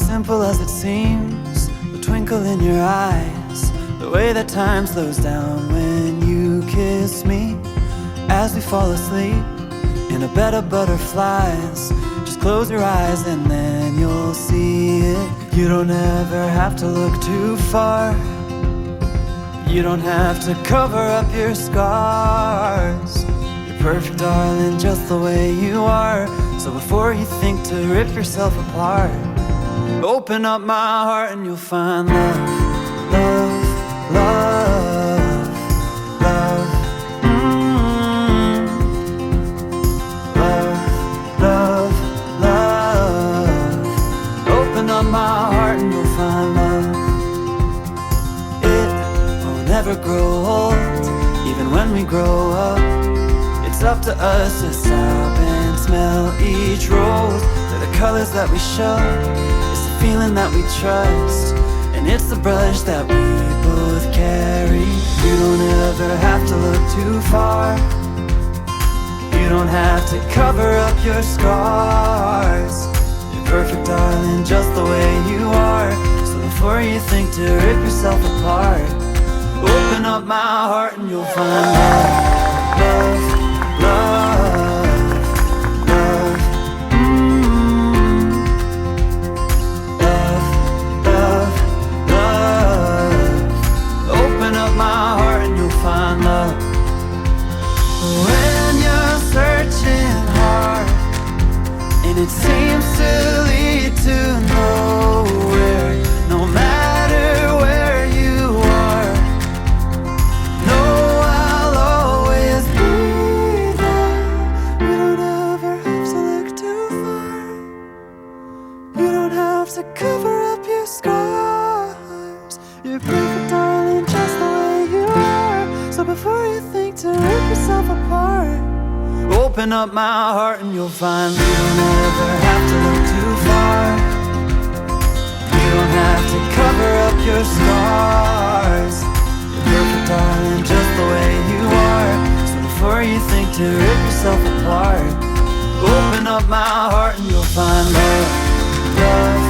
simple as it seems, the twinkle in your eyes, the way that time slows down when you kiss me. As we fall asleep in a bed of butterflies, just close your eyes and then you'll see it. You don't ever have to look too far. You don't have to cover up your scars. You're perfect, darling, just the way you are. So before you think to rip yourself apart, open up my heart and you'll find love, love, love, love. Love, love, love. Open up my heart and you'll find love. It will never grow old, even when we grow up. It's up to us to stop and smell each rose. They're the colors that we show, it's the feeling that we trust, and it's the brush that we both carry. You don't ever have to look too far. You don't have to cover up your scars. You're perfect, darling, just the way you are. So before you think to rip yourself apart, open up my heart and you'll find love, love, love, love. Love, love, love. Open up my heart and you'll find love. When you're searching hard and it seems to lead to nowhere, no matter where you are, know I'll always be there. You don't ever have to look too far. You don't have to cover up your scars. You're perfect, darling, just the way you are. So before you think to rip yourself apart, open up my heart and you'll find you don't ever have to look too far. You don't have to cover up your scars. You're perfect, darling, just the way you are. So before you think to rip yourself apart, open up my heart and you'll find love, love.